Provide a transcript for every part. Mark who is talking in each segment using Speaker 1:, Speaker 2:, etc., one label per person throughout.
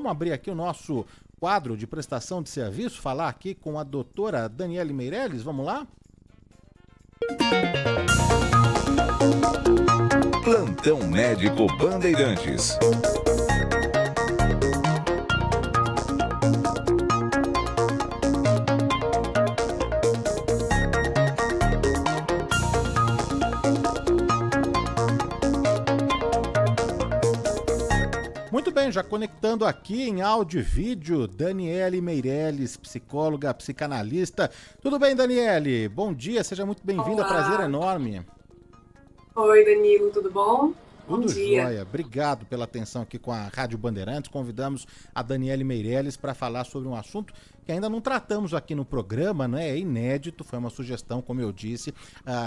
Speaker 1: Vamos abrir aqui o nosso quadro de prestação de serviço, falar aqui com a doutora Daniele Meirelles, vamos lá?
Speaker 2: Plantão Médico Bandeirantes.
Speaker 1: Muito bem, já conectando aqui em áudio e vídeo, Daniele Meirelles, psicóloga, psicanalista. Tudo bem, Daniele? Bom dia, seja muito bem-vinda, prazer enorme.
Speaker 3: Oi, Danilo, tudo bom?
Speaker 1: Tudo jóia. Obrigado pela atenção aqui com a Rádio Bandeirantes. Convidamos a Daniele Meirelles para falar sobre um assunto que ainda não tratamos aqui no programa, né? É inédito, foi uma sugestão, como eu disse,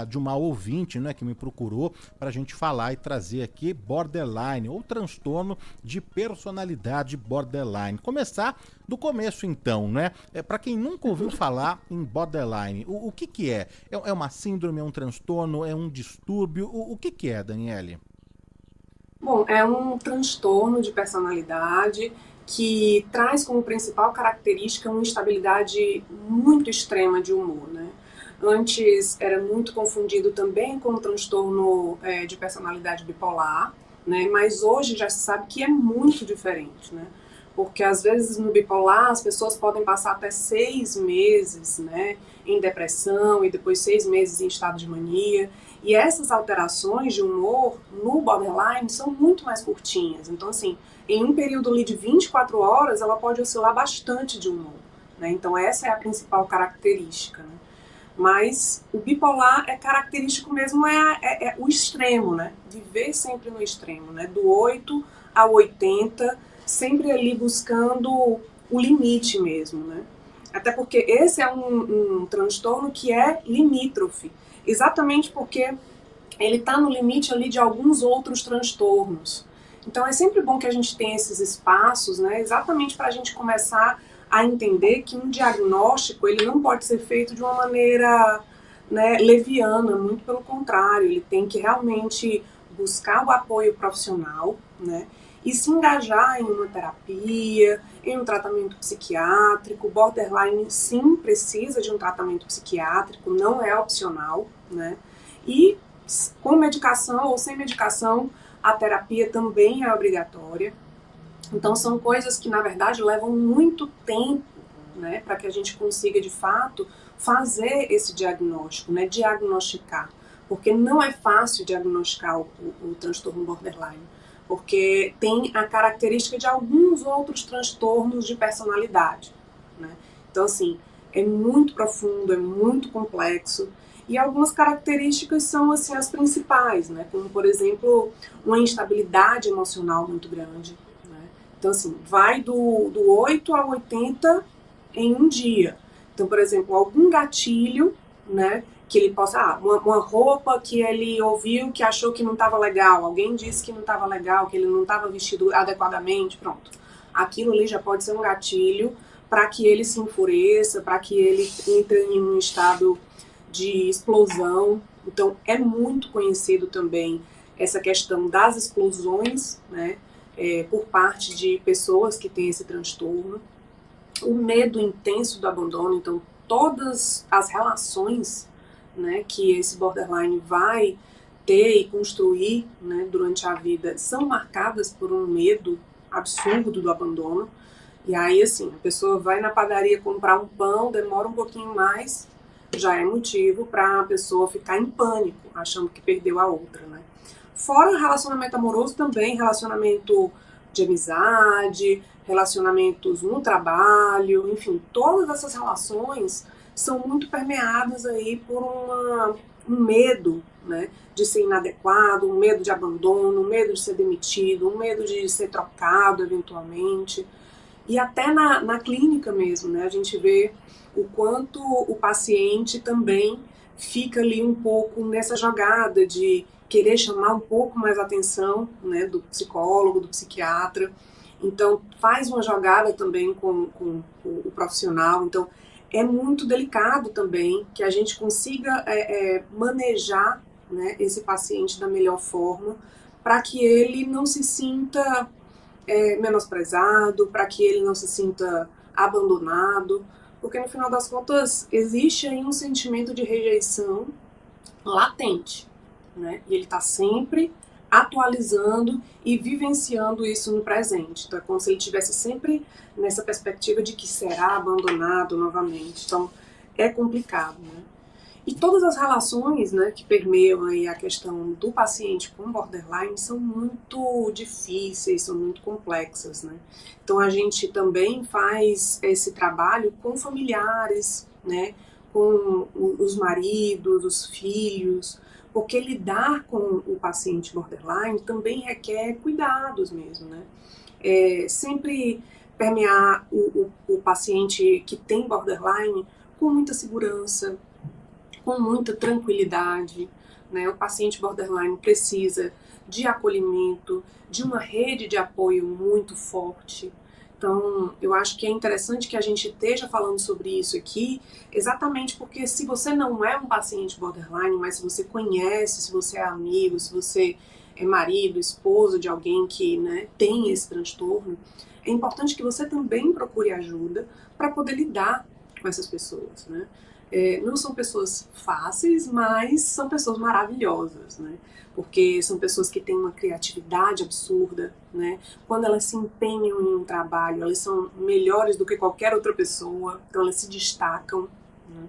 Speaker 1: de uma ouvinte, né, que me procurou para a gente falar e trazer aqui borderline, ou transtorno de personalidade borderline. Começar do começo, então, né? Para quem nunca ouviu falar em borderline, o que é? É uma síndrome, é um transtorno, é um distúrbio? O que é, Daniele?
Speaker 3: Bom, é um transtorno de personalidade que traz como principal característica uma instabilidade muito extrema de humor, né? Antes era muito confundido também com o transtorno de personalidade bipolar, né? Mas hoje já se sabe que é muito diferente, né? Porque às vezes no bipolar as pessoas podem passar até 6 meses, né, em depressão e depois 6 meses em estado de mania. E essas alterações de humor no borderline são muito mais curtinhas. Então, assim, em um período ali de 24 horas, ela pode oscilar bastante de humor, né? Então, essa é a principal característica, né? Mas o bipolar é característico mesmo, é o extremo, né? Viver sempre no extremo, né? Do 8 ao 80, sempre ali buscando o limite mesmo, né? Até porque esse é um transtorno que é limítrofe, exatamente porque ele está no limite ali de alguns outros transtornos. Então é sempre bom que a gente tenha esses espaços, né? Exatamente para a gente começar a entender que um diagnóstico ele não pode ser feito de uma maneira, né, leviana, muito pelo contrário, ele tem que realmente buscar o apoio profissional, né? E se engajar em uma terapia, em um tratamento psiquiátrico. Borderline sim precisa de um tratamento psiquiátrico, não é opcional, né? E com medicação ou sem medicação, a terapia também é obrigatória. Então são coisas que na verdade levam muito tempo, né, para que a gente consiga de fato fazer esse diagnóstico, né, diagnosticar. Porque não é fácil diagnosticar o transtorno borderline, porque tem a característica de alguns outros transtornos de personalidade, né? Então, assim, é muito profundo, é muito complexo, e algumas características são, assim, as principais, né? Como, por exemplo, uma instabilidade emocional muito grande, né? Então, assim, vai do 8 a 80 em um dia. Então, por exemplo, algum gatilho, né, que ele possa, uma roupa que ele ouviu que achou que não estava legal, alguém disse que não estava legal, que ele não estava vestido adequadamente, pronto. Aquilo ali já pode ser um gatilho para que ele se enfureça, para que ele entre em um estado de explosão. Então é muito conhecido também essa questão das explosões, né, por parte de pessoas que têm esse transtorno. O medo intenso do abandono, então todas as relações, né, que esse borderline vai ter e construir, né, durante a vida são marcadas por um medo absurdo do abandono. E aí, assim, a pessoa vai na padaria comprar um pão, demora um pouquinho mais, já é motivo para a pessoa ficar em pânico, achando que perdeu a outra, né? Fora relacionamento amoroso também, relacionamento de amizade, relacionamentos no trabalho, enfim, todas essas relações são muito permeadas aí por um medo, né, de ser inadequado, um medo de abandono, um medo de ser demitido, um medo de ser trocado eventualmente. E até na clínica mesmo, né, a gente vê o quanto o paciente também fica ali um pouco nessa jogada de querer chamar um pouco mais a atenção, né, do psicólogo, do psiquiatra. Então faz uma jogada também com o profissional. Então é muito delicado também que a gente consiga manejar, né, esse paciente da melhor forma, para que ele não se sinta menosprezado, para que ele não se sinta abandonado, porque no final das contas existe aí um sentimento de rejeição latente, né? E ele está sempre atualizando e vivenciando isso no presente. Então é como se ele estivesse sempre nessa perspectiva de que será abandonado novamente. Então é complicado, né? E todas as relações, né, que permeiam aí a questão do paciente com borderline são muito difíceis, são muito complexas, né? Então a gente também faz esse trabalho com familiares, né, com os maridos, os filhos, porque lidar com o paciente borderline também requer cuidados mesmo, né? Sempre permear o paciente que tem borderline com muita segurança, com muita tranquilidade, né? O paciente borderline precisa de acolhimento, de uma rede de apoio muito forte. Então, eu acho que é interessante que a gente esteja falando sobre isso aqui, exatamente porque se você não é um paciente borderline, mas se você conhece, se você é amigo, se você é marido, esposo de alguém que, né, tem esse transtorno, é importante que você também procure ajuda para poder lidar com essas pessoas, né? Não são pessoas fáceis, mas são pessoas maravilhosas, né? Porque são pessoas que têm uma criatividade absurda, né? Quando elas se empenham em um trabalho, elas são melhores do que qualquer outra pessoa, então elas se destacam, né?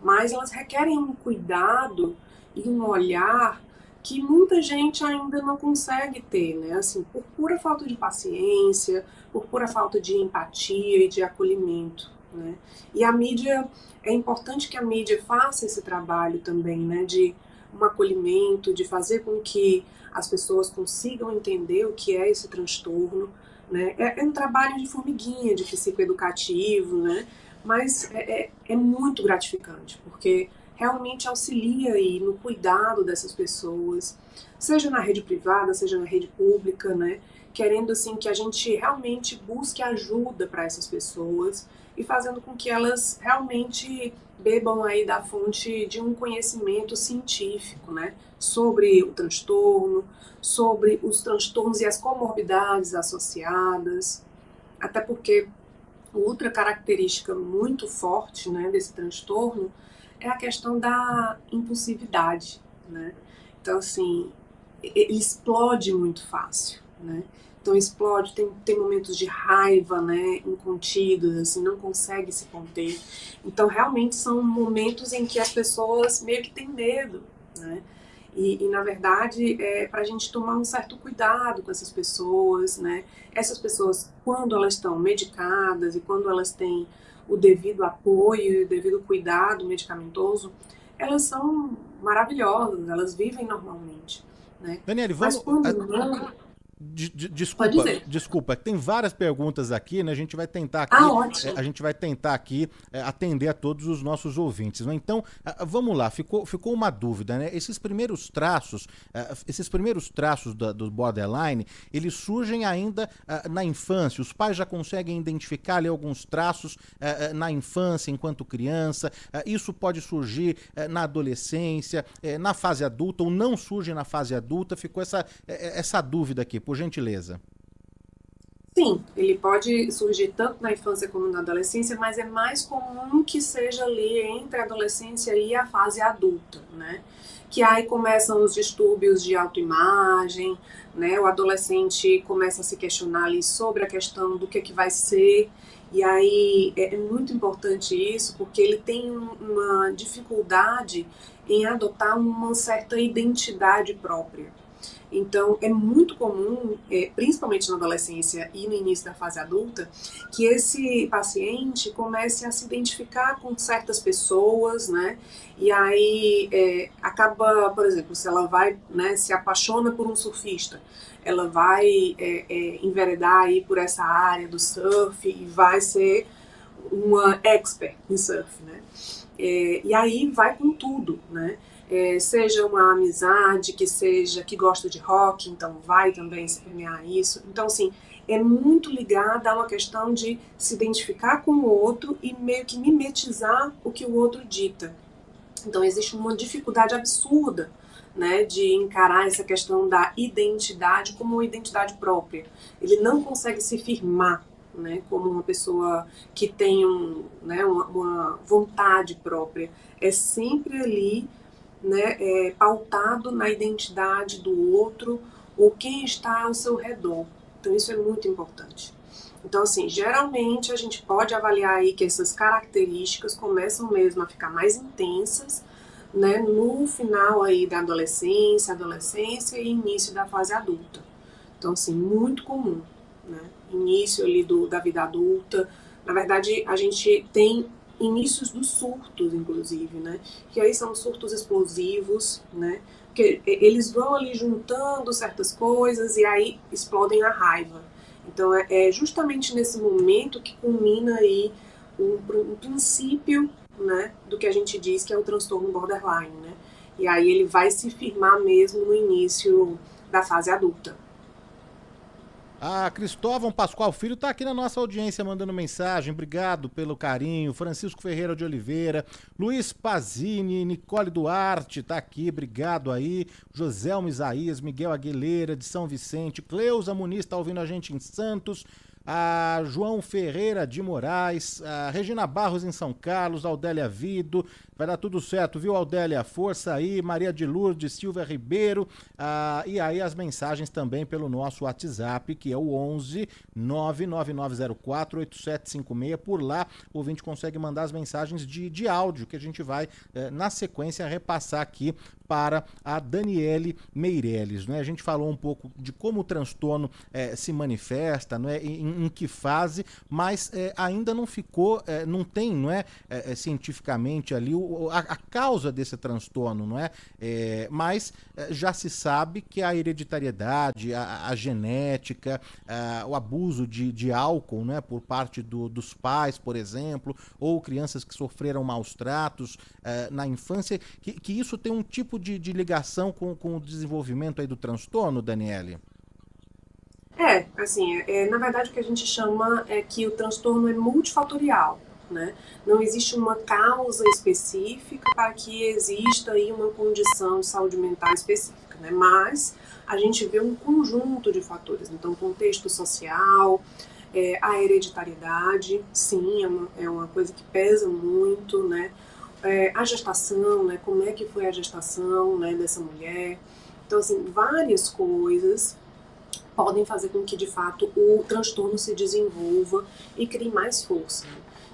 Speaker 3: Mas elas requerem um cuidado e um olhar que muita gente ainda não consegue ter, né? Assim, por pura falta de paciência, por pura falta de empatia e de acolhimento, né? E a mídia, é importante que a mídia faça esse trabalho também, né, de um acolhimento, de fazer com que as pessoas consigam entender o que é esse transtorno, né? É um trabalho de formiguinha, de psicoeducativo, né? Mas é muito gratificante, porque realmente auxilia aí no cuidado dessas pessoas, seja na rede privada, seja na rede pública, né? Querendo assim que a gente realmente busque ajuda para essas pessoas e fazendo com que elas realmente bebam aí da fonte de um conhecimento científico, né, sobre o transtorno, sobre os transtornos e as comorbidades associadas, até porque outra característica muito forte, né, desse transtorno é a questão da impulsividade, né? Então, assim, ele explode muito fácil, né? Então explode, tem momentos de raiva, né, incontidos, assim, não consegue se conter. Então realmente são momentos em que as pessoas meio que têm medo, né? E na verdade é para a gente tomar um certo cuidado com essas pessoas, né? Essas pessoas, quando elas estão medicadas e quando elas têm o devido apoio e o devido cuidado medicamentoso, elas são maravilhosas, elas vivem normalmente, né?
Speaker 1: Daniele,
Speaker 3: Mas
Speaker 1: vamos.
Speaker 3: quando não, pode
Speaker 1: Desculpa,
Speaker 3: dizer.
Speaker 1: desculpa, tem várias perguntas aqui, né?
Speaker 3: Ah, ótimo.
Speaker 1: A gente vai tentar aqui atender a todos os nossos ouvintes, né? Então, vamos lá, ficou uma dúvida, né? Esses primeiros traços do borderline, eles surgem ainda na infância. Os pais já conseguem identificar ali alguns traços na infância, enquanto criança. Isso pode surgir na adolescência, na fase adulta, ou não surge na fase adulta. Ficou essa dúvida aqui, por gentileza.
Speaker 3: Sim, ele pode surgir tanto na infância como na adolescência, mas é mais comum que seja ali entre a adolescência e a fase adulta, né? Que aí começam os distúrbios de autoimagem, né? O adolescente começa a se questionar ali sobre a questão do que vai ser, e aí é muito importante isso, porque ele tem uma dificuldade em adotar uma certa identidade própria. Então, é muito comum, principalmente na adolescência e no início da fase adulta, que esse paciente comece a se identificar com certas pessoas, né? E aí acaba, por exemplo, se ela vai, né, se apaixona por um surfista, ela vai enveredar aí por essa área do surf e vai ser uma expert em surf, né? E aí vai com tudo, né? Seja uma amizade, que gosta de rock, então vai também se permear isso. Então, assim, é muito ligada a uma questão de se identificar com o outro e meio que mimetizar o que o outro dita. Então, existe uma dificuldade absurda, né, de encarar essa questão da identidade como uma identidade própria. Ele não consegue se firmar, né, como uma pessoa que tem uma vontade própria. É sempre ali, né, pautado na identidade do outro ou quem está ao seu redor. Então isso é muito importante. Então, assim, geralmente a gente pode avaliar aí que essas características começam mesmo a ficar mais intensas, né, no final aí da adolescência e início da fase adulta. Então, assim, muito comum, né? Início ali da vida adulta. Na verdade, a gente tem inícios dos surtos, inclusive, né? Que aí são surtos explosivos, né? Que eles vão ali juntando certas coisas e aí explodem a raiva. Então, é justamente nesse momento que culmina aí um princípio, né, do que a gente diz que é o transtorno borderline, né? E aí ele vai se firmar mesmo no início da fase adulta.
Speaker 1: Ah, Cristóvão Pascoal Filho tá aqui na nossa audiência mandando mensagem, obrigado pelo carinho. Francisco Ferreira de Oliveira, Luiz Pazini, Nicole Duarte tá aqui, obrigado aí. Joselmo Isaías, Miguel Aguilera de São Vicente, Cleusa Muniz tá ouvindo a gente em Santos, a João Ferreira de Moraes, a Regina Barros em São Carlos, a Aldélia Vido, vai dar tudo certo, viu, Aldélia? Força aí, Maria de Lourdes, Silvia Ribeiro, e aí as mensagens também pelo nosso WhatsApp, que é o 11 99904 8756, por lá o ouvinte consegue mandar as mensagens de áudio, que a gente vai, na sequência, repassar aqui para a Daniele Meirelles, né? A gente falou um pouco de como o transtorno se manifesta, não é? Em que fase, mas ainda não ficou, não tem, não é, cientificamente ali a causa desse transtorno, não é? Mas já se sabe que a hereditariedade, a genética, o abuso de álcool, né, por parte dos pais, por exemplo, ou crianças que sofreram maus tratos na infância, que isso tem um tipo de ligação com o desenvolvimento aí do transtorno, Daniele?
Speaker 3: Assim, na verdade o que a gente chama é que o transtorno é multifatorial, né? Não existe uma causa específica para que exista aí uma condição de saúde mental específica, né? Mas a gente vê um conjunto de fatores, então contexto social, a hereditariedade, sim, é uma coisa que pesa muito, né? A gestação, né? Como é que foi a gestação, né, dessa mulher? Então, assim, várias coisas podem fazer com que, de fato, o transtorno se desenvolva e crie mais força.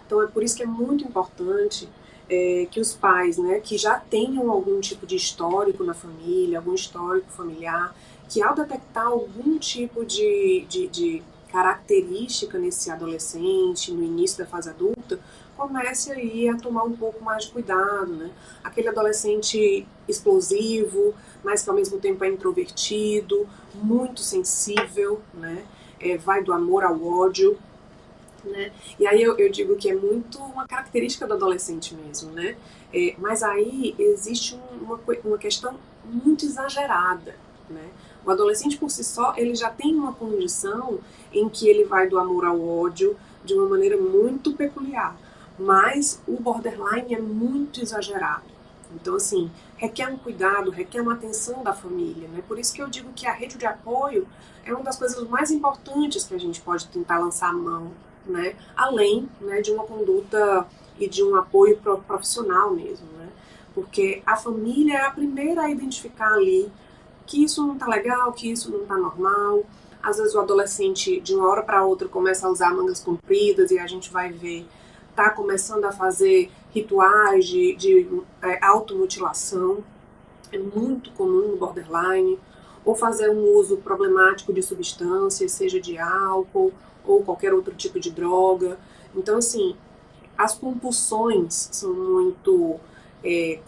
Speaker 3: Então, é por isso que é muito importante que os pais, né, que já tenham algum tipo de histórico na família, algum histórico familiar, que ao detectar algum tipo de característica nesse adolescente, no início da fase adulta, comece aí a tomar um pouco mais de cuidado, né? Aquele adolescente explosivo, mas que ao mesmo tempo é introvertido, muito sensível, né? Vai do amor ao ódio, né? E aí eu digo que é muito uma característica do adolescente mesmo, né? Mas aí existe uma questão muito exagerada, né? O adolescente por si só, ele já tem uma condição em que ele vai do amor ao ódio de uma maneira muito peculiar, mas o borderline é muito exagerado. Então, assim, requer um cuidado, requer uma atenção da família, né? Por isso que eu digo que a rede de apoio é uma das coisas mais importantes que a gente pode tentar lançar a mão, né? Além, né, de uma conduta e de um apoio profissional mesmo, né? Porque a família é a primeira a identificar ali que isso não tá legal, que isso não tá normal. Às vezes o adolescente, de uma hora para outra, começa a usar mangas compridas e a gente vai ver, tá começando a fazer rituais de automutilação, é muito comum no borderline, ou fazer um uso problemático de substâncias, seja de álcool ou qualquer outro tipo de droga. Então, assim, as compulsões são muito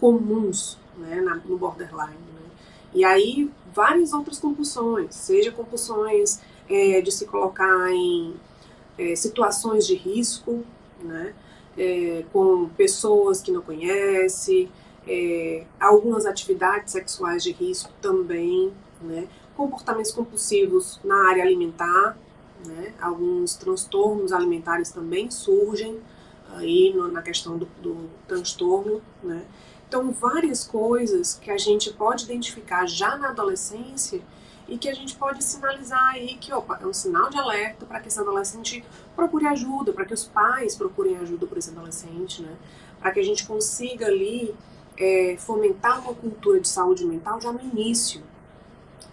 Speaker 3: comuns, né, no borderline, né? E aí, várias outras compulsões, seja compulsões de se colocar em situações de risco, né, com pessoas que não conhece, algumas atividades sexuais de risco também, né, comportamentos compulsivos na área alimentar, né, alguns transtornos alimentares também surgem aí na questão do transtorno, né. Então, várias coisas que a gente pode identificar já na adolescência e que a gente pode sinalizar aí que, opa, é um sinal de alerta para que esse adolescente procure ajuda, para que os pais procurem ajuda por esse adolescente, né? Para que a gente consiga ali fomentar uma cultura de saúde mental já no início,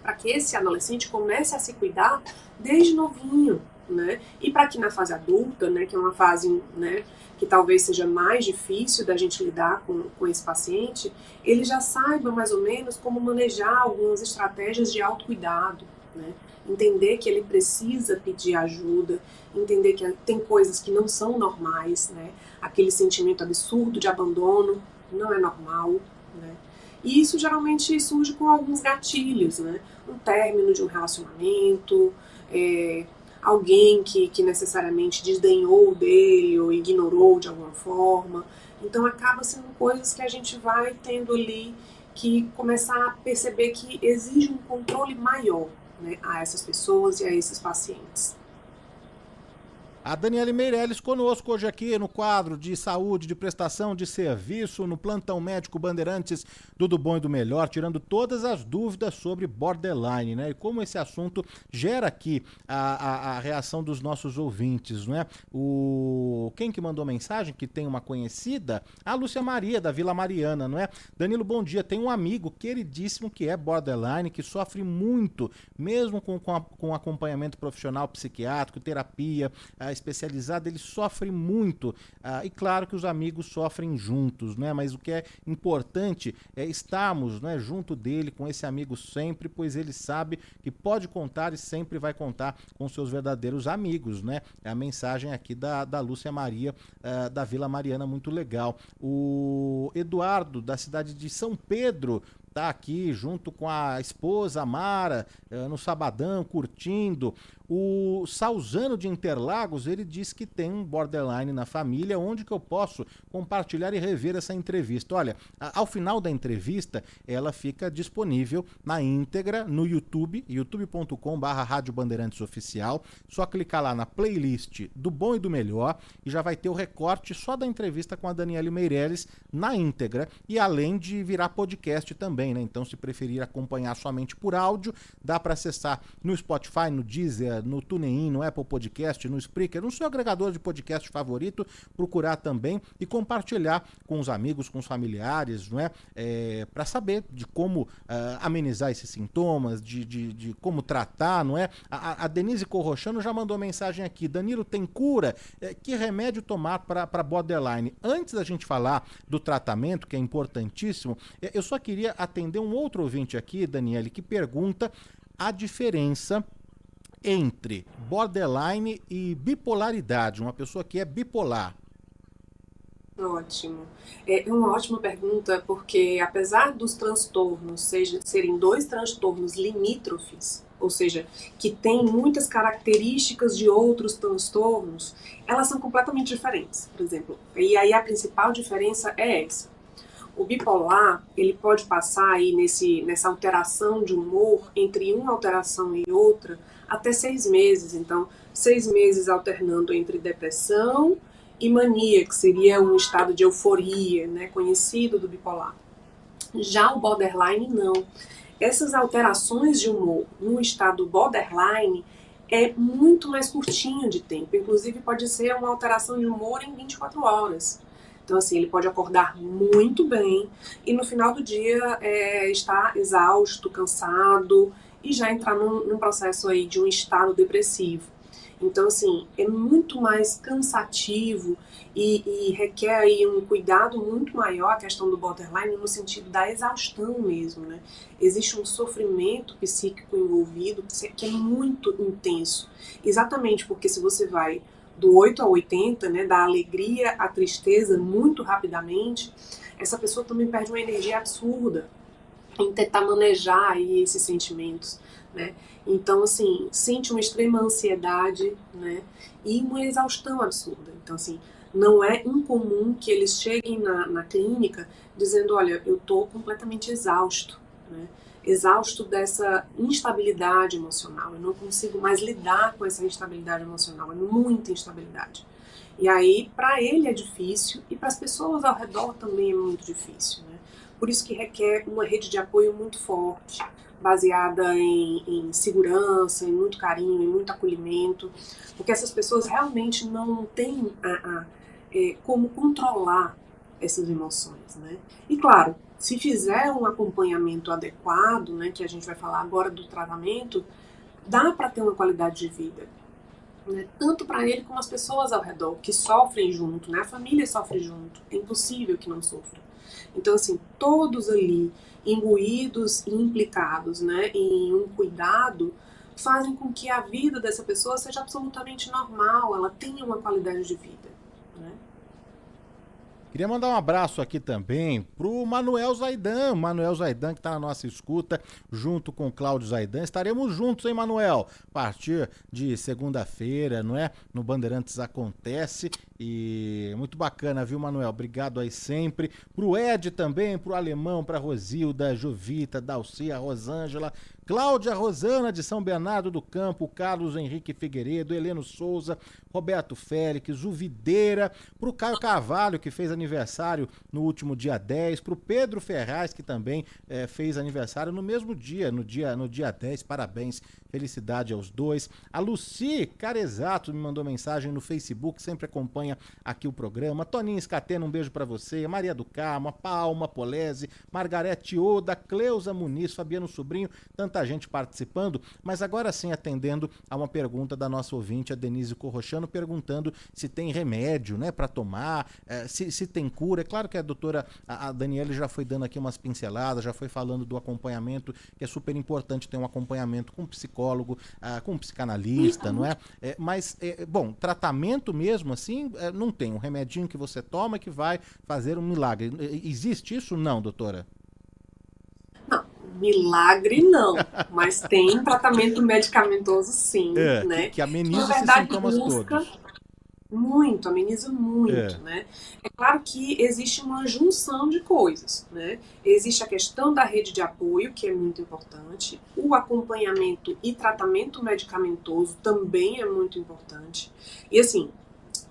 Speaker 3: para que esse adolescente comece a se cuidar desde novinho, né? E para que na fase adulta, né, que é uma fase, né, que talvez seja mais difícil da gente lidar com esse paciente, ele já saiba mais ou menos como manejar algumas estratégias de autocuidado, né? Entender que ele precisa pedir ajuda, entender que tem coisas que não são normais, né? Aquele sentimento absurdo de abandono não é normal, né? E isso geralmente surge com alguns gatilhos, né? Um término de um relacionamento, alguém que necessariamente desdenhou dele ou ignorou de alguma forma. Então acaba sendo coisas que a gente vai tendo ali que começar a perceber que exige um controle maior, né, a essas pessoas e a esses pacientes.
Speaker 1: A Daniele Meirelles conosco hoje aqui no quadro de saúde, de prestação de serviço, no Plantão Médico Bandeirantes do Bom e do Melhor, tirando todas as dúvidas sobre borderline, né? E como esse assunto gera aqui a reação dos nossos ouvintes, né? Quem que mandou mensagem, que tem uma conhecida? A Lúcia Maria, da Vila Mariana, não é? Danilo, bom dia. Tem um amigo queridíssimo que é borderline, que sofre muito, mesmo com acompanhamento profissional psiquiátrico, terapia, especializada, ele sofre muito, e claro que os amigos sofrem juntos, né? Mas o que é importante é estarmos, né, junto dele, com esse amigo sempre, pois ele sabe que pode contar e sempre vai contar com seus verdadeiros amigos, né? É a mensagem aqui da Lúcia Maria, da Vila Mariana, muito legal. O Eduardo, da cidade de São Pedro, tá aqui junto com a esposa Mara, no sabadão, curtindo. O Salzano de Interlagos, ele diz que tem um borderline na família. Onde que eu posso compartilhar e rever essa entrevista? Olha, ao final da entrevista, ela fica disponível na íntegra no YouTube, youtube.com/Rádio Bandeirantes Oficial. Só clicar lá na playlist do Bom e do Melhor e já vai ter o recorte só da entrevista com a Daniele Meirelles na íntegra, e além de virar podcast também, né? Então, se preferir acompanhar somente por áudio, dá para acessar no Spotify, no Deezer, no TuneIn, no Apple Podcast, no Spreaker, no seu agregador de podcast favorito, procurar também e compartilhar com os amigos, com os familiares, não é? Para saber de como amenizar esses sintomas, de como tratar, não é? A Denise Corrochano já mandou mensagem aqui. Danilo, tem cura? Que remédio tomar para borderline? Antes da gente falar do tratamento, que é importantíssimo, eu só queria atender um outro ouvinte aqui, Daniele, que pergunta a diferença entre borderline e bipolaridade, uma pessoa que é bipolar.
Speaker 3: Ótimo. É uma ótima pergunta, porque apesar dos transtornos serem dois transtornos limítrofes, ou seja, que têm muitas características de outros transtornos, elas são completamente diferentes, por exemplo. E aí a principal diferença é essa. O bipolar, ele pode passar aí nessa alteração de humor, entre uma alteração e outra, até 6 meses. Então, 6 meses alternando entre depressão e mania, que seria um estado de euforia, né, conhecido do bipolar. Já o borderline, não. Essas alterações de humor no estado borderline é muito mais curtinho de tempo. Inclusive, pode ser uma alteração de humor em 24 horas. Então, assim, ele pode acordar muito bem e no final do dia estar exausto, cansado e já entrar num processo aí de um estado depressivo. Então, assim, é muito mais cansativo e requer aí um cuidado muito maior a questão do borderline no sentido da exaustão mesmo, né? Existe um sofrimento psíquico envolvido que é muito intenso. Exatamente porque se você vai do 8 a 80, né, da alegria à tristeza muito rapidamente, essa pessoa também perde uma energia absurda em tentar manejar aí esses sentimentos, né? Então, assim, sente uma extrema ansiedade, né, e uma exaustão absurda. Então, assim, não é incomum que eles cheguem na clínica dizendo, olha, eu tô completamente exausto, né? Exausto dessa instabilidade emocional, eu não consigo mais lidar com essa instabilidade emocional, é muita instabilidade. E aí, para ele é difícil e para as pessoas ao redor também é muito difícil, né? Por isso que requer uma rede de apoio muito forte, baseada em segurança, em muito carinho, em muito acolhimento, porque essas pessoas realmente não têm como controlar essas emoções, né? E claro, se fizer um acompanhamento adequado, né, que a gente vai falar agora do tratamento, dá para ter uma qualidade de vida, né? Tanto para ele como as pessoas ao redor que sofrem junto, né? A família sofre junto, é impossível que não sofra. Então, assim, todos ali imbuídos e implicados, né, em um cuidado, fazem com que a vida dessa pessoa seja absolutamente normal, ela tenha uma qualidade de vida, né?
Speaker 1: Queria mandar um abraço aqui também pro Manuel Zaidan. Manuel Zaidan, que está na nossa escuta, junto com o Cláudio Zaidan. Estaremos juntos, hein, Manuel? A partir de segunda-feira, não é? No Bandeirantes Acontece. E muito bacana, viu, Manuel? Obrigado aí sempre. Pro Ed também, pro Alemão, pra Rosilda, Jovita, Dalcia, Rosângela, Cláudia Rosana de São Bernardo do Campo, Carlos Henrique Figueiredo, Heleno Souza, Roberto Félix, o Videira, pro Caio Carvalho, que fez aniversário no último dia 10, pro Pedro Ferraz, que também fez aniversário no mesmo dia, no dia 10, parabéns, felicidade aos dois. A Luci Carezato me mandou mensagem no Facebook, sempre acompanha aqui o programa. Toninho Escatena, um beijo pra você. Maria do Carmo, a Palma Polese, Margarete Oda, Cleusa Muniz, Fabiano Sobrinho, tanta gente participando, mas agora sim atendendo a uma pergunta da nossa ouvinte, a Denise Corrochano, perguntando se tem remédio, né, para tomar, se tem cura. É claro que a doutora, a Daniele já foi dando aqui umas pinceladas, já foi falando do acompanhamento, que é super importante ter um acompanhamento com um psicólogo, com um psicanalista, não é? Mas, bom, tratamento mesmo assim, não tem um remedinho que você toma que vai fazer um milagre. Existe isso? Não, doutora?
Speaker 3: Não, milagre não, mas tem tratamento medicamentoso sim, né?
Speaker 1: Que ameniza esses sintomas todos.
Speaker 3: Muito, ameniza muito, né? É claro que existe uma junção de coisas, né? Existe a questão da rede de apoio, que é muito importante, o acompanhamento e tratamento medicamentoso também é muito importante, e assim,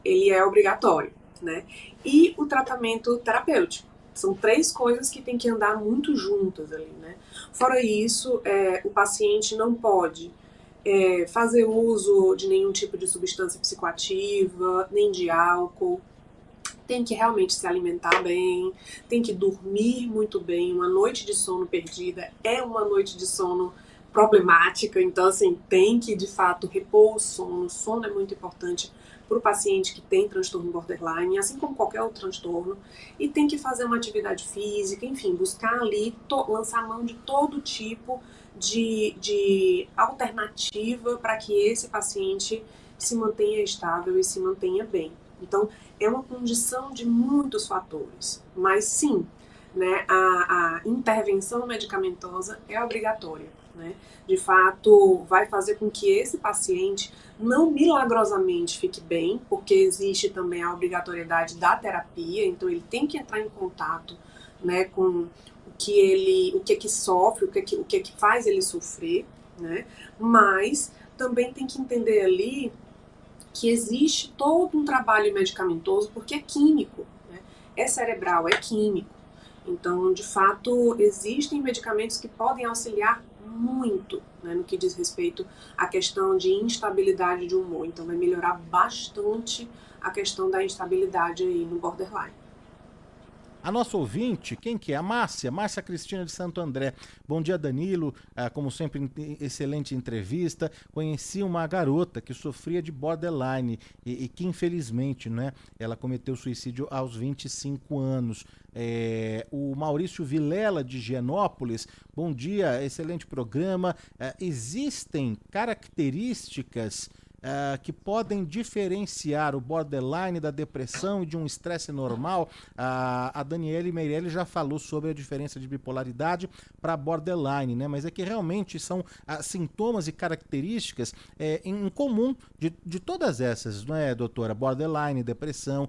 Speaker 3: ele é obrigatório, né? E o tratamento terapêutico. São três coisas que tem que andar muito juntas ali, né? Fora isso, o paciente não pode fazer uso de nenhum tipo de substância psicoativa, nem de álcool. Tem que realmente se alimentar bem, tem que dormir muito bem. Uma noite de sono perdida é uma noite de sono problemática, então assim, tem que de fato repor o sono. O sono é muito importante para o paciente que tem transtorno borderline, assim como qualquer outro transtorno, e tem que fazer uma atividade física, enfim, buscar ali, lançar mão de todo tipo de alternativa para que esse paciente se mantenha estável e se mantenha bem. Então, é uma condição de muitos fatores, mas sim, né, a intervenção medicamentosa é obrigatória, né? De fato, vai fazer com que esse paciente não milagrosamente fique bem, porque existe também a obrigatoriedade da terapia, então ele tem que entrar em contato, né, com o que é que sofre, o que é que faz ele sofrer, né? Mas também tem que entender ali que existe todo um trabalho medicamentoso, porque é químico, né? É cerebral, é químico. Então, de fato, existem medicamentos que podem auxiliar muito, né, no que diz respeito à questão de instabilidade de humor. Então, vai melhorar bastante a questão da instabilidade aí no borderline.
Speaker 1: A nossa ouvinte, quem que é? A Márcia Cristina de Santo André. Bom dia, Danilo. Como sempre, excelente entrevista. Conheci uma garota que sofria de borderline e que, infelizmente, né, ela cometeu suicídio aos 25 anos. O Maurício Vilela, de Higienópolis. Bom dia, excelente programa. Existem características que podem diferenciar o borderline da depressão e de um estresse normal. A Daniele Meirelles já falou sobre a diferença de bipolaridade para borderline, né? Mas é que realmente são sintomas e características em comum de todas essas, não é, doutora? Borderline, depressão,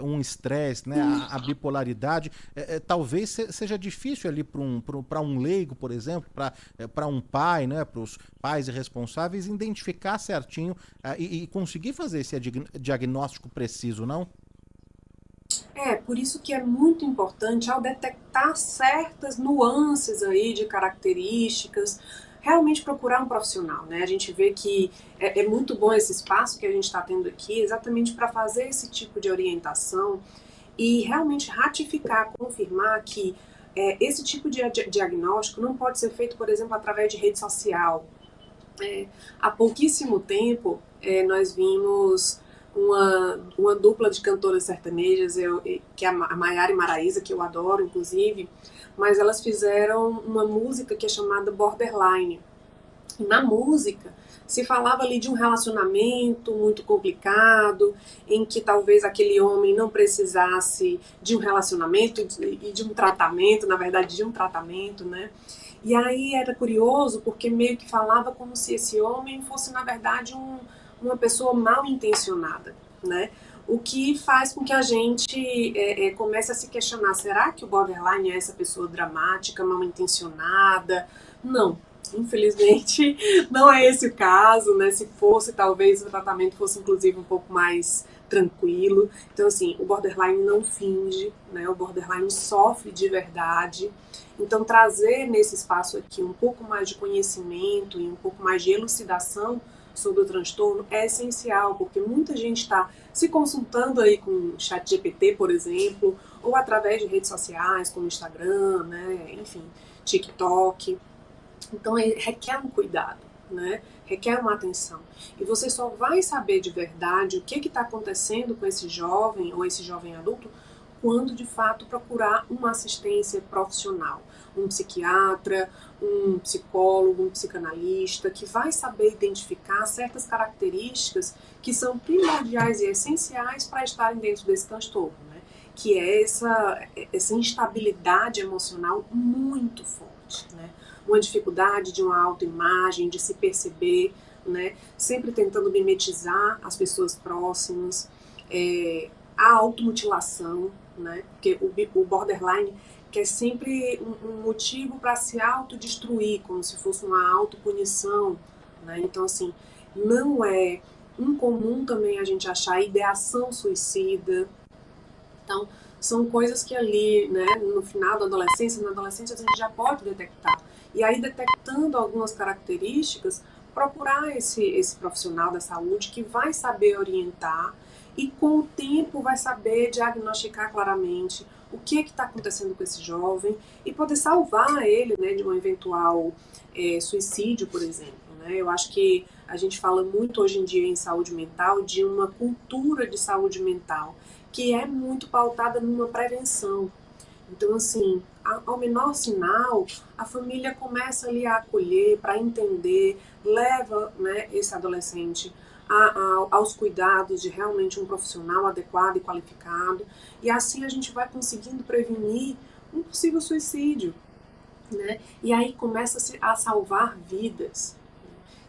Speaker 1: um estresse, né? A bipolaridade. Talvez seja difícil ali para um leigo, por exemplo, para um pai, né? Para os pais responsáveis identificar certinho e conseguir fazer esse diagnóstico preciso, não?
Speaker 3: Por isso que é muito importante, ao detectar certas nuances aí de características, realmente procurar um profissional, né? A gente vê que é muito bom esse espaço que a gente está tendo aqui, exatamente para fazer esse tipo de orientação e realmente ratificar, confirmar que esse tipo de diagnóstico não pode ser feito, por exemplo, através de rede social. Há pouquíssimo tempo, nós vimos uma dupla de cantoras sertanejas, que é a Maiara e Maraísa, que eu adoro, inclusive, mas elas fizeram uma música que é chamada Borderline. E na música se falava ali de um relacionamento muito complicado, em que talvez aquele homem não precisasse de um relacionamento e de um tratamento, na verdade de um tratamento, né? E aí era curioso porque meio que falava como se esse homem fosse na verdade uma pessoa mal intencionada, né? O que faz com que a gente comece a se questionar, será que o borderline é essa pessoa dramática, mal intencionada? Não, infelizmente não é esse o caso, né? Se fosse, talvez o tratamento fosse inclusive um pouco mais tranquilo. Então, assim, o borderline não finge, né? O borderline sofre de verdade. Então, trazer nesse espaço aqui um pouco mais de conhecimento e um pouco mais de elucidação sobre o transtorno é essencial, porque muita gente está se consultando aí com o ChatGPT, por exemplo, ou através de redes sociais, como Instagram, né? Enfim, TikTok. Então, requer um cuidado, né? Requer uma atenção. E você só vai saber de verdade o que está acontecendo com esse jovem ou esse jovem adulto quando, de fato, procurar uma assistência profissional. Um psiquiatra, um psicólogo, um psicanalista, que vai saber identificar certas características que são primordiais e essenciais para estarem dentro desse transtorno, né? Que é essa instabilidade emocional muito forte, né? Uma dificuldade de uma autoimagem, de se perceber, né? Sempre tentando mimetizar as pessoas próximas, a automutilação, né? Porque o borderline quer sempre um motivo para se autodestruir, como se fosse uma autopunição, né? Então, assim, não é incomum também a gente achar ideação suicida. Então, são coisas que ali, né, no final da adolescência, na adolescência a gente já pode detectar. E aí, detectando algumas características, procurar esse profissional da saúde que vai saber orientar e com o tempo vai saber diagnosticar claramente o que está acontecendo com esse jovem e poder salvar ele, né, de um eventual suicídio, por exemplo. Né? Eu acho que a gente fala muito hoje em dia em saúde mental de uma cultura de saúde mental que é muito pautada numa prevenção. Então, assim, ao menor sinal, a família começa ali a acolher, para entender, leva, né, esse adolescente aos cuidados de realmente um profissional adequado e qualificado, e assim a gente vai conseguindo prevenir um possível suicídio, né? E aí começa-se a salvar vidas.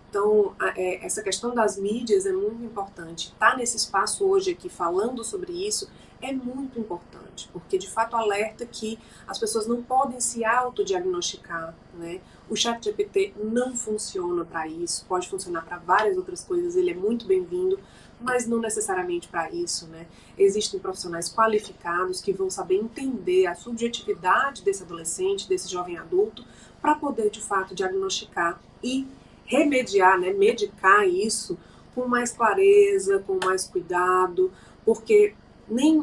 Speaker 3: Então, essa questão das mídias é muito importante. Estar nesse espaço hoje aqui falando sobre isso é muito importante, porque de fato alerta que as pessoas não podem se autodiagnosticar, né? O ChatGPT não funciona para isso, pode funcionar para várias outras coisas, ele é muito bem-vindo, mas não necessariamente para isso, né? Existem profissionais qualificados que vão saber entender a subjetividade desse adolescente, desse jovem adulto, para poder de fato diagnosticar e remediar, né, medicar isso com mais clareza, com mais cuidado, porque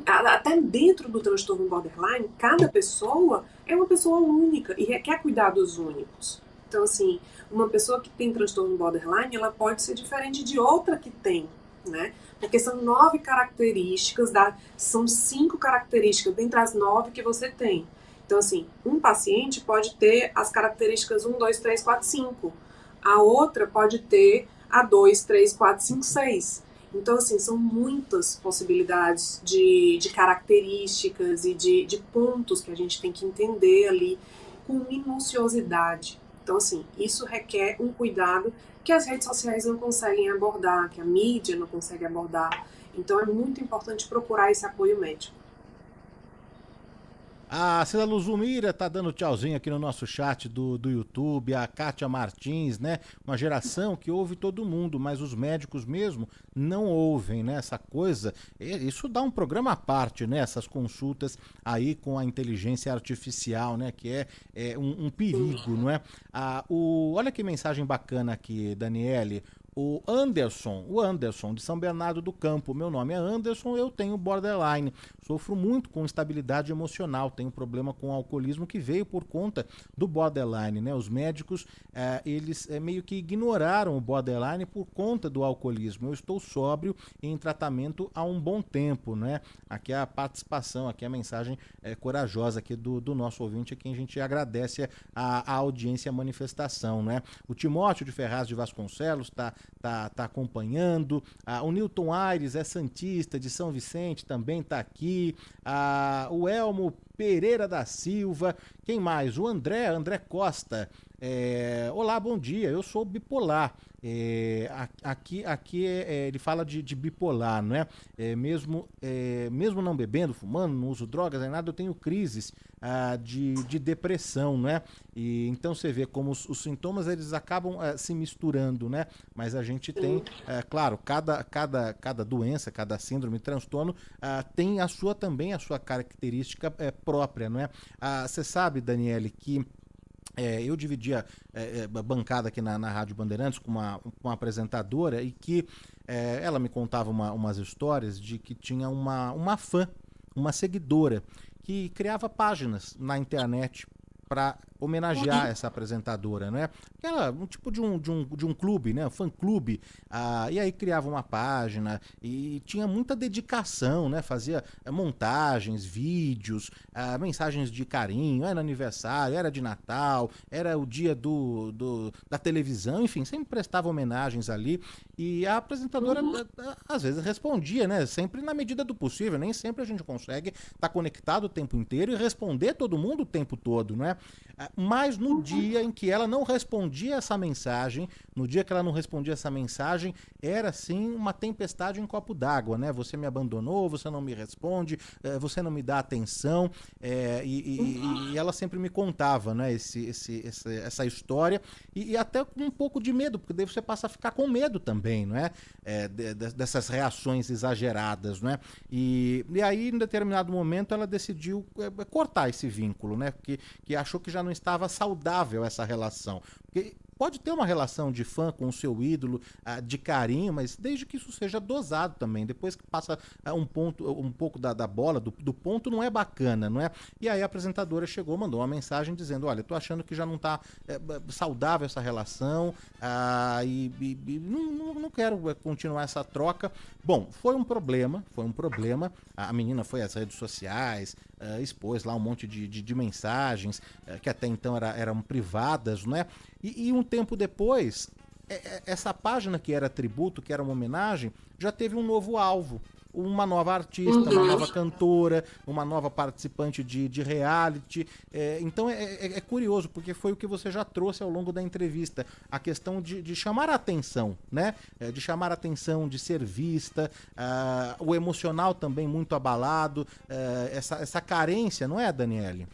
Speaker 3: até dentro do transtorno borderline, cada pessoa é uma pessoa única e requer cuidados únicos. Então, assim, uma pessoa que tem transtorno borderline, ela pode ser diferente de outra que tem, né? Porque são 9 características, são 5 características dentre as 9 que você tem. Então, assim, um paciente pode ter as características 1, 2, 3, 4, 5. A outra pode ter a 2, 3, 4, 5, 6. Então, assim, são muitas possibilidades de características e de pontos que a gente tem que entender ali com minuciosidade. Então, assim, isso requer um cuidado que as redes sociais não conseguem abordar, que a mídia não consegue abordar. Então, é muito importante procurar esse apoio médico.
Speaker 1: A Cida Luzumira tá dando tchauzinho aqui no nosso chat do YouTube, a Kátia Martins, né? Uma geração que ouve todo mundo, mas os médicos mesmo não ouvem, né? Essa coisa, isso dá um programa à parte, né? Essas consultas aí com a inteligência artificial, né? Que é um perigo, não é? Olha que mensagem bacana aqui, Daniele. O Anderson de São Bernardo do Campo. Meu nome é Anderson, eu tenho borderline. Sofro muito com instabilidade emocional, tenho problema com alcoolismo que veio por conta do borderline, né? Os médicos, eles meio que ignoraram o borderline por conta do alcoolismo. Eu estou sóbrio e em tratamento há um bom tempo, né? Aqui a participação, aqui a mensagem corajosa aqui do nosso ouvinte, a quem a gente agradece a audiência e a manifestação, né? O Timóteo de Ferraz de Vasconcelos tá acompanhando. O Newton Aires é santista de São Vicente, também tá aqui. O Elmo Pereira da Silva. Quem mais? O André Costa. Olá, bom dia, eu sou bipolar. Aqui ele fala de bipolar, não é? Mesmo não bebendo, fumando, não uso drogas, nem nada, eu tenho crises de depressão, não é? E então você vê como os sintomas eles acabam se misturando, né? Mas a gente tem, claro, cada doença, cada síndrome, transtorno tem também a sua característica própria, não é? Você sabe, Daniele, que eu dividia bancada aqui na Rádio Bandeirantes com uma apresentadora e que ela me contava umas histórias de que tinha uma fã, uma seguidora, que criava páginas na internet para homenagear essa apresentadora, né? Que era um tipo de um clube, né? Um fã-clube. E aí criava uma página e tinha muita dedicação, né? Fazia montagens, vídeos, mensagens de carinho, era aniversário, era de Natal, era o dia da televisão, enfim, sempre prestava homenagens ali. E a apresentadora, às vezes, respondia, né? Sempre na medida do possível, nem sempre a gente consegue estar conectado o tempo inteiro e responder todo mundo o tempo todo, não é? Mas no dia em que ela não respondia essa mensagem, era assim uma tempestade em copo d'água, né? Você me abandonou, você não me responde, você não me dá atenção, e ela sempre me contava, né, essa história, e até com um pouco de medo, porque daí você passa a ficar com medo também, não é? Dessas reações exageradas, não é? E aí, em determinado momento, ela decidiu cortar esse vínculo, né? Porque achou que já não estava saudável essa relação. Porque pode ter uma relação de fã com o seu ídolo, de carinho, mas desde que isso seja dosado também. Depois que passa um pouco da bola, do ponto, não é bacana, não é? E aí a apresentadora mandou uma mensagem dizendo: olha, eu tô achando que já não tá saudável essa relação, e não quero continuar essa troca. Bom, foi um problema. A menina foi às redes sociais, expôs lá um monte de mensagens que até então eram privadas, não é? E um tempo depois, essa página que era tributo, que era uma homenagem, já teve um novo alvo. Uma nova artista, uma nova cantora, uma nova participante de reality. Então é curioso, porque foi o que você já trouxe ao longo da entrevista. A questão de chamar a atenção, né? De chamar a atenção, de ser vista, o emocional também muito abalado, essa carência, não é, Daniele?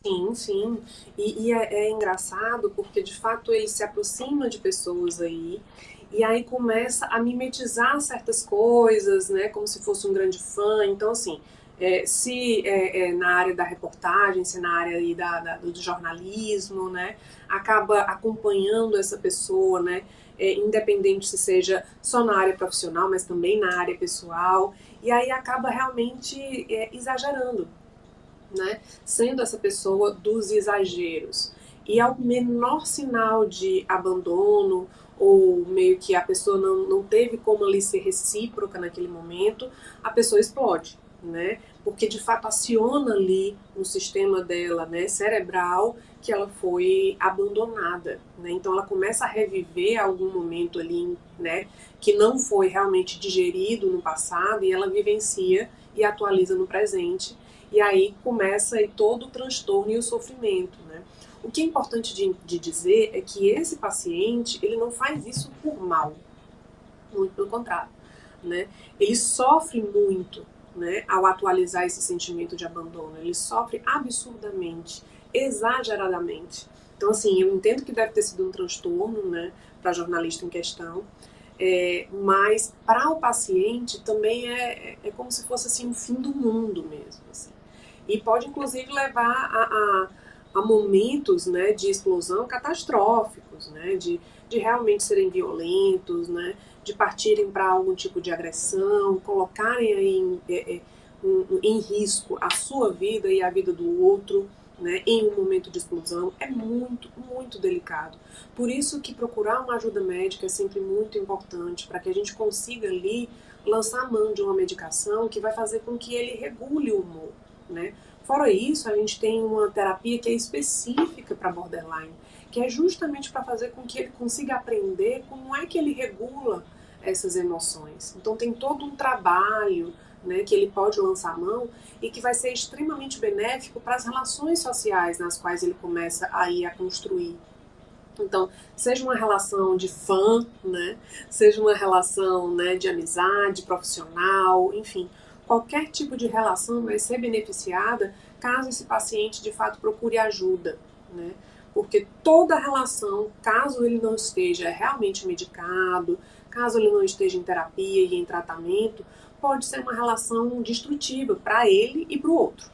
Speaker 3: Sim, sim. E é engraçado porque, de fato, ele se aproxima de pessoas aí e aí começa a mimetizar certas coisas, né, como se fosse um grande fã. Então, assim, se na área da reportagem, se na área aí do jornalismo, né, acaba acompanhando essa pessoa, né, independente se seja só na área profissional, mas também na área pessoal, e aí acaba realmente exagerando, né? Sendo essa pessoa dos exageros. E ao menor sinal de abandono, ou meio que a pessoa não teve como ali ser recíproca naquele momento, a pessoa explode, né? Porque de fato aciona ali no sistema dela, né, cerebral, que ela foi abandonada, né? Então ela começa a reviver algum momento ali, né, que não foi realmente digerido no passado, e ela vivencia e atualiza no presente. E aí começa aí todo o transtorno e o sofrimento, né? O que é importante de dizer é que esse paciente, ele não faz isso por mal, muito pelo contrário, né? Ele sofre muito, né, ao atualizar esse sentimento de abandono. Ele sofre absurdamente, exageradamente. Então, assim, eu entendo que deve ter sido um transtorno, né, para a jornalista em questão, mas para o paciente também é como se fosse assim, o fim do mundo mesmo. Assim. E pode, inclusive, levar a momentos, né, de explosão catastróficos, né, de realmente serem violentos, né, de partirem para algum tipo de agressão, colocarem aí em risco a sua vida e a vida do outro, né, em um momento de explosão. É muito, muito delicado. Por isso que procurar uma ajuda médica é sempre muito importante, para que a gente consiga ali lançar a mão de uma medicação que vai fazer com que ele regule o humor, né? Fora isso, a gente tem uma terapia que é específica para borderline, que é justamente para fazer com que ele consiga aprender como é que ele regula essas emoções. Então tem todo um trabalho, né, que ele pode lançar a mão e que vai ser extremamente benéfico para as relações sociais nas quais ele começa aí a construir. Então, seja uma relação de fã, né, seja uma relação, né, de amizade, profissional, enfim, qualquer tipo de relação vai ser beneficiada caso esse paciente de fato procure ajuda, né? Porque toda relação, caso ele não esteja realmente medicado, caso ele não esteja em terapia e em tratamento, pode ser uma relação destrutiva para ele e para o outro.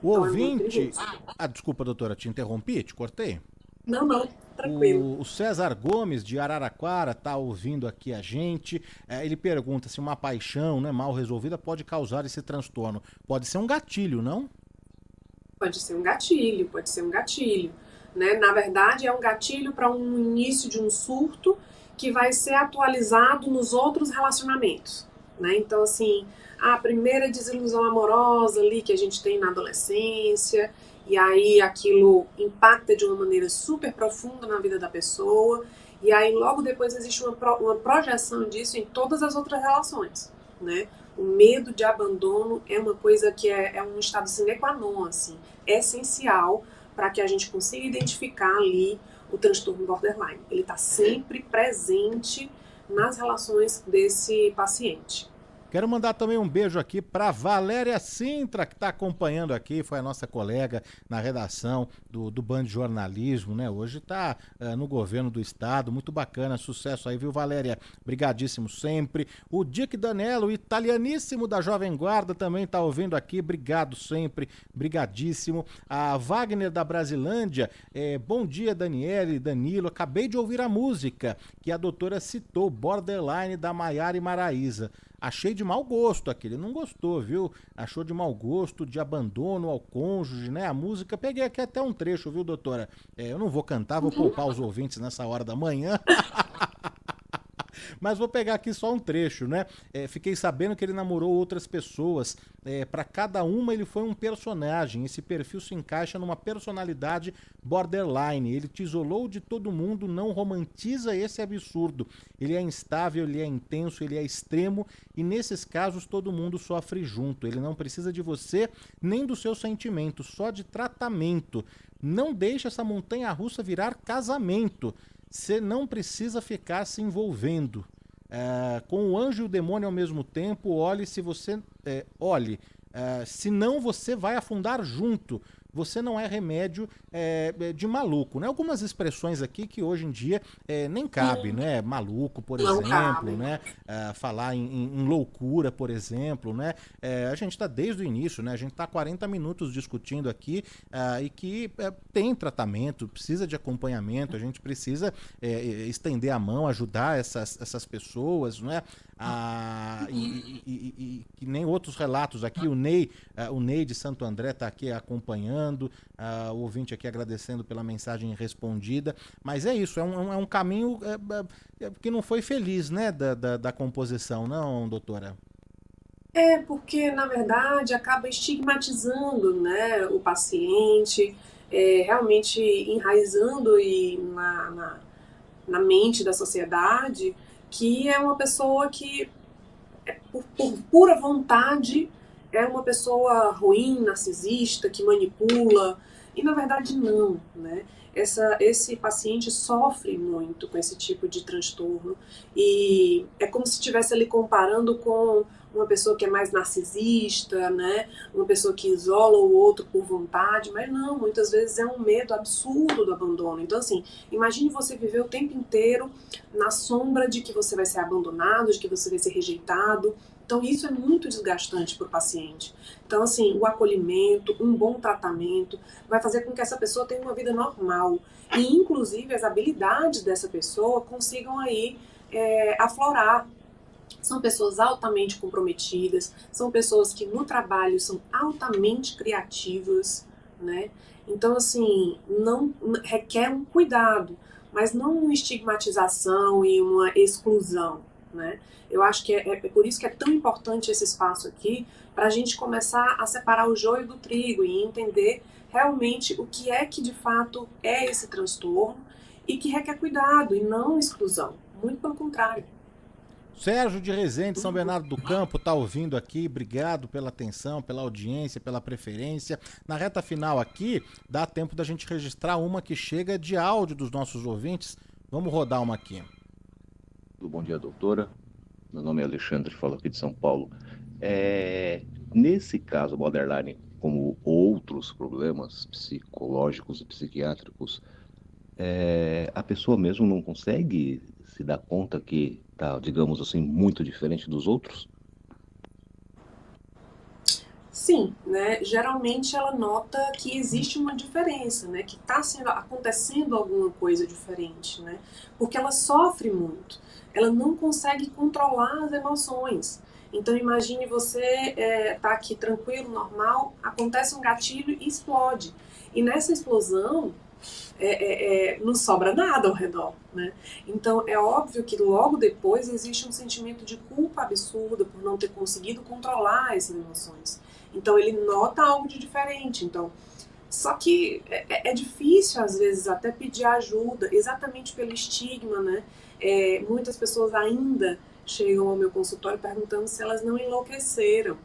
Speaker 1: O então, ouvinte... desculpa, doutora, te interrompi, te cortei?
Speaker 3: Não, tranquilo.
Speaker 1: O César Gomes, de Araraquara, está ouvindo aqui a gente. Ele pergunta se uma paixão, né, mal resolvida pode causar esse transtorno. Pode ser um gatilho, não?
Speaker 3: Pode ser um gatilho, Né? Na verdade, é um gatilho para um início de um surto que vai ser atualizado nos outros relacionamentos. Né? Então, assim, a primeira desilusão amorosa ali que a gente tem na adolescência, e aí aquilo impacta de uma maneira super profunda na vida da pessoa, e aí logo depois existe uma projeção disso em todas as outras relações, né? O medo de abandono é uma coisa que é um estado sine qua non, assim, é essencial para que a gente consiga identificar ali o transtorno borderline. Ele está sempre presente nas relações desse paciente.
Speaker 1: Quero mandar também um beijo aqui para Valéria Sintra, que está acompanhando aqui, foi a nossa colega na redação do Band Jornalismo, né? Hoje está no governo do estado, muito bacana, sucesso aí, viu, Valéria? Brigadíssimo sempre. O Dick Danello, o italianíssimo da Jovem Guarda, também está ouvindo aqui, obrigado sempre, brigadíssimo. A Wagner da Brasilândia, bom dia, Daniele, Danilo, acabei de ouvir a música que a doutora citou, Borderline, da Maiara e Maraísa. Achei de mau gosto aquele, não gostou, viu? Achou de mau gosto, de abandono ao cônjuge, né? A música, peguei aqui até um trecho, viu, doutora? Eu não vou cantar, vou poupar os ouvintes nessa hora da manhã. Mas vou pegar aqui só um trecho, né? Fiquei sabendo que ele namorou outras pessoas. Para cada uma ele foi um personagem. Esse perfil se encaixa numa personalidade borderline. Ele te isolou de todo mundo, não romantiza esse absurdo. Ele é instável, ele é intenso, ele é extremo e nesses casos todo mundo sofre junto. Ele não precisa de você nem dos seus sentimentos, só de tratamento. Não deixe essa montanha-russa virar casamento. Você não precisa ficar se envolvendo. Com o anjo e o demônio ao mesmo tempo, olhe se você... senão você vai afundar junto. Você não é remédio de maluco, né? Algumas expressões aqui que hoje em dia nem cabe, né? Maluco, por exemplo, né? Falar em loucura, por exemplo, né? A gente está desde o início, né? A gente está 40 minutos discutindo aqui e que tem tratamento, precisa de acompanhamento, a gente precisa estender a mão, ajudar essas pessoas, né? E que nem outros relatos aqui, o Ney de Santo André está aqui acompanhando, o ouvinte aqui agradecendo pela mensagem respondida, mas é isso, é um caminho que não foi feliz, né, da composição, não, doutora?
Speaker 3: Porque na verdade acaba estigmatizando, né, o paciente, realmente enraizando na mente da sociedade que é uma pessoa que, por pura vontade, é uma pessoa ruim, narcisista, que manipula, e na verdade não, né? Esse paciente sofre muito com esse tipo de transtorno e é como se estivesse ali comparando com uma pessoa que é mais narcisista, né? Uma pessoa que isola o outro por vontade, mas não, muitas vezes é um medo absurdo do abandono. Então, assim, imagine você viver o tempo inteiro na sombra de que você vai ser abandonado, de que você vai ser rejeitado. Então, isso é muito desgastante para o paciente. Então, assim, o acolhimento, um bom tratamento, vai fazer com que essa pessoa tenha uma vida normal. E, inclusive, as habilidades dessa pessoa consigam aí aflorar. São pessoas altamente comprometidas, são pessoas que no trabalho são altamente criativas, né? Então, assim, não requer um cuidado, mas não uma estigmatização e uma exclusão, né? Eu acho que é por isso que é tão importante esse espaço aqui, para a gente começar a separar o joio do trigo e entender realmente o que é que de fato é esse transtorno e que requer cuidado e não exclusão, muito pelo contrário.
Speaker 1: Sérgio de Resende, São Bernardo do Campo, está ouvindo aqui. Obrigado pela atenção, pela audiência, pela preferência. Na reta final aqui, dá tempo da gente registrar uma que chega de áudio dos nossos ouvintes. Vamos rodar uma aqui.
Speaker 4: Bom dia, doutora. Meu nome é Alexandre, falo aqui de São Paulo. Nesse caso, borderline, como outros problemas psicológicos e psiquiátricos, a pessoa mesmo não consegue se dar conta que está, digamos assim, muito diferente dos outros?
Speaker 3: Sim, né? Geralmente ela nota que existe uma diferença, né? Que está acontecendo alguma coisa diferente, né? Porque ela sofre muito, ela não consegue controlar as emoções. Então imagine você tá aqui tranquilo, normal, acontece um gatilho e explode. E nessa explosão não sobra nada ao redor, né? Então é óbvio que logo depois existe um sentimento de culpa absurda por não ter conseguido controlar essas emoções. Então ele nota algo de diferente. Então, só que é difícil às vezes até pedir ajuda, exatamente pelo estigma, né? Muitas pessoas ainda chegam ao meu consultório perguntando se elas não enlouqueceram.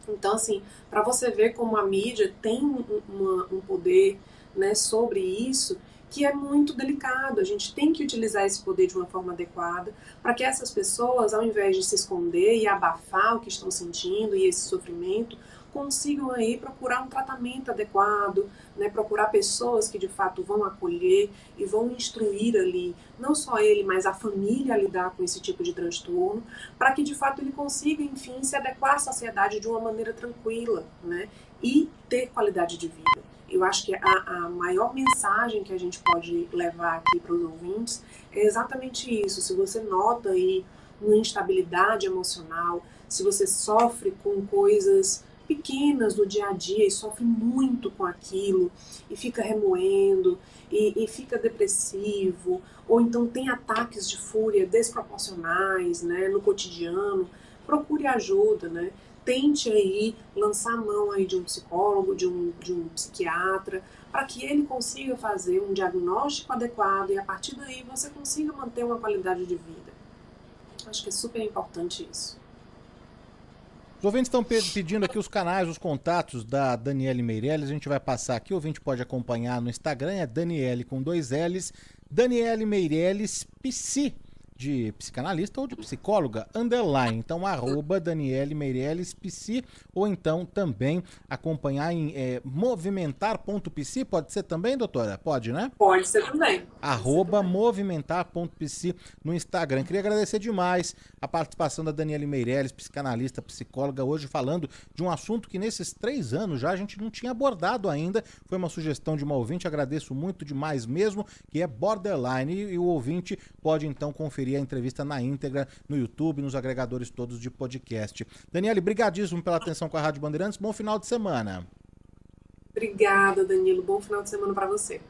Speaker 3: Então, assim, para você ver como a mídia tem um poder, né, sobre isso, que é muito delicado. A gente tem que utilizar esse poder de uma forma adequada para que essas pessoas, ao invés de se esconder e abafar o que estão sentindo e esse sofrimento, consigam aí procurar um tratamento adequado, né, procurar pessoas que de fato vão acolher e vão instruir ali, não só ele, mas a família a lidar com esse tipo de transtorno, para que de fato ele consiga, enfim, se adequar à sociedade de uma maneira tranquila, né, e ter qualidade de vida. Eu acho que a maior mensagem que a gente pode levar aqui para os ouvintes é exatamente isso. Se você nota aí uma instabilidade emocional, se você sofre com coisas pequenas no dia a dia e sofre muito com aquilo e fica remoendo e fica depressivo, ou então tem ataques de fúria desproporcionais, né, no cotidiano, procure ajuda, né? Tente aí lançar a mão aí de um psicólogo, de um psiquiatra, para que ele consiga fazer um diagnóstico adequado e a partir daí você consiga manter uma qualidade de vida. Acho que é super importante isso.
Speaker 1: Os ouvintes estão pedindo aqui os canais, os contatos da Daniele Meirelles. A gente vai passar aqui, o ouvinte pode acompanhar no Instagram, é Daniele com 2 L's, Daniele Meirelles Psi, de psicanalista ou de psicóloga, _. Então, @ Daniele Meirelles Psi, ou então também acompanhar em movimentar.psi, pode ser também, doutora? Pode, né?
Speaker 3: Pode ser também.
Speaker 1: @ movimentar.psi no Instagram. Queria agradecer demais a participação da Daniele Meirelles, psicanalista, psicóloga, hoje falando de um assunto que nesses 3 anos já a gente não tinha abordado ainda. Foi uma sugestão de uma ouvinte, agradeço muito demais mesmo, que é borderline, e o ouvinte pode então conferir a entrevista na íntegra no YouTube, nos agregadores todos de podcast. Daniele, brigadíssimo pela atenção com a Rádio Bandeirantes, bom final de semana.
Speaker 3: Obrigada, Danilo, bom final de semana para você.